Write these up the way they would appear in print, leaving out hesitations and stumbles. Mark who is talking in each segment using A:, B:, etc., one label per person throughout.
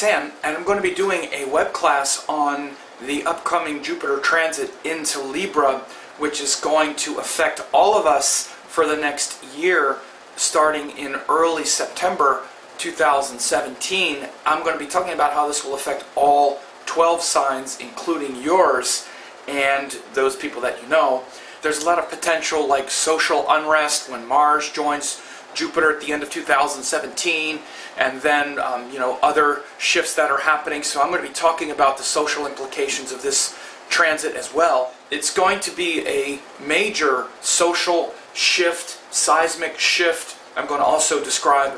A: Sam, and I'm going to be doing a web class on the upcoming Jupiter transit into Libra, which is going to affect all of us for the next year, starting in early September 2017. I'm going to be talking about how this will affect all 12 signs, including yours and those people that you know. There's a lot of potential, like social unrest when Mars joins Jupiter at the end of 2017, and then other shifts that are happening. So I'm going to be talking about the social implications of this transit as well. It's going to be a major social shift, seismic shift. I'm going to also describe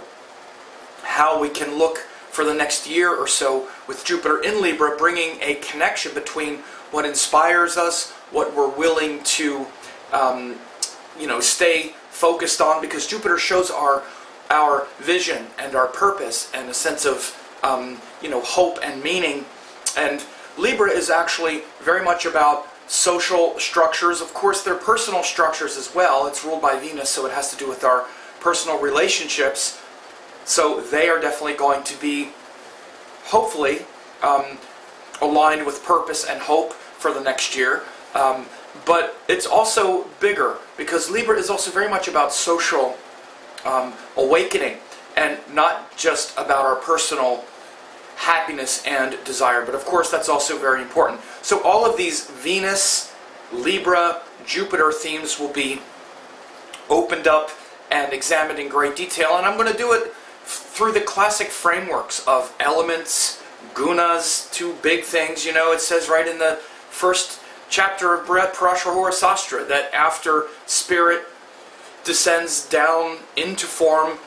A: how we can look for the next year or so with Jupiter in Libra, bringing a connection between what inspires us, what we're willing to stay focused on, because Jupiter shows our vision and our purpose and a sense of hope and meaning. And Libra is actually very much about social structures. Of course, they're personal structures as well. It's ruled by Venus, so it has to do with our personal relationships. So they are definitely going to be, hopefully, aligned with purpose and hope for the next year. But it's also bigger, because Libra is also very much about social awakening, and not just about our personal happiness and desire. But of course, that's also very important. So all of these Venus, Libra, Jupiter themes will be opened up and examined in great detail. And I'm going to do it through the classic frameworks of elements, gunas, two big things. It says right in the first chapter of Brit Parashara Sastra that after spirit descends down into form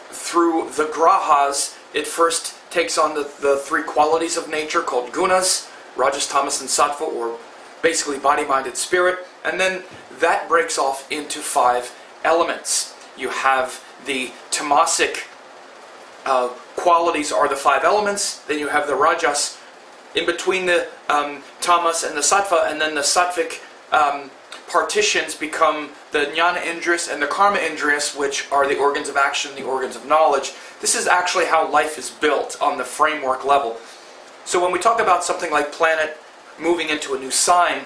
A: through the grahas, it first takes on the three qualities of nature called gunas, rajas, tamas, and sattva, or basically body, mind, and spirit, and then that breaks off into 5 elements. You have the tamasic qualities are the 5 elements, then you have the rajas in between the tamas and the sattva, and then the sattvic partitions become the jnana indriyas and the karma indriyas, which are the organs of action, the organs of knowledge. This is actually how life is built on the framework level. So when we talk about something like planet moving into a new sign,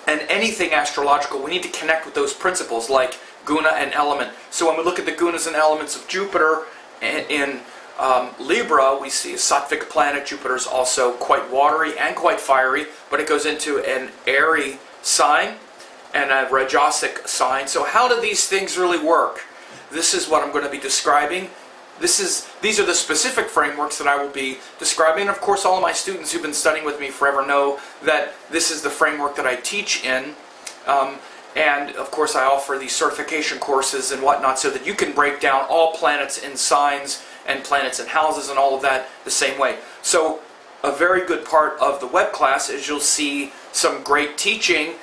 A: and anything astrological, we need to connect with those principles like guna and element. So when we look at the gunas and elements of Jupiter in Libra, we see a sattvic planet. Jupiter is also quite watery and quite fiery, but it goes into an airy sign and a rajasic sign. So how do these things really work? This is what I'm going to be describing. These are the specific frameworks that I will be describing. And of course, all of my students who've been studying with me forever know that this is the framework that I teach in. And of course, I offer these certification courses and whatnot so that you can break down all planets in signs and planets and houses and all of that the same way. So a very good part of the web class is you'll see some great teaching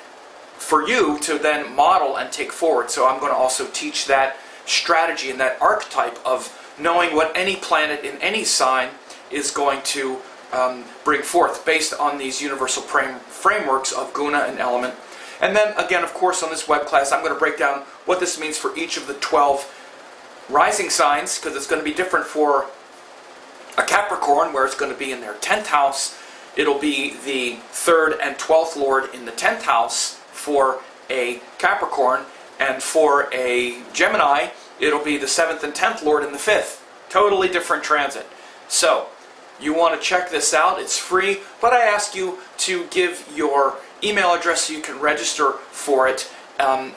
A: for you to then model and take forward. So I'm going to also teach that strategy and that archetype of knowing what any planet in any sign is going to bring forth based on these universal frameworks of guna and element. And then again, of course, on this web class, I'm going to break down what this means for each of the 12 rising signs, because it's going to be different for a Capricorn, where it's going to be in their 10th house. It'll be the 3rd and 12th lord in the 10th house for a Capricorn, and for a Gemini, it'll be the 7th and 10th lord in the 5th. Totally different transit. So you want to check this out. It's free, but I ask you to give your email address so you can register for it,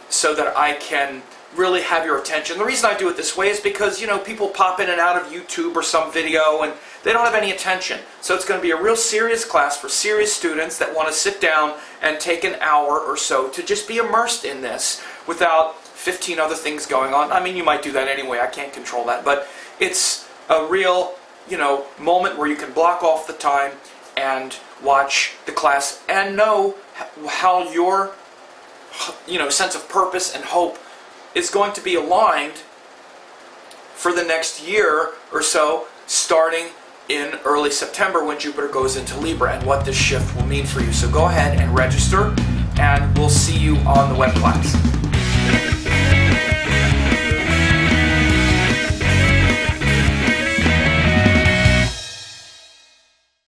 A: so that I can really have your attention. The reason I do it this way is because, people pop in and out of YouTube or some video and they don't have any attention. So it's going to be a real serious class for serious students that want to sit down and take an hour or so to just be immersed in this without 15 other things going on. I mean, you might do that anyway. I can't control that. But it's a real, moment where you can block off the time and watch the class and know how your, sense of purpose and hope is going to be aligned for the next year or so, starting in early September when Jupiter goes into Libra, and what this shift will mean for you. So go ahead and register, and we'll see you on the web class.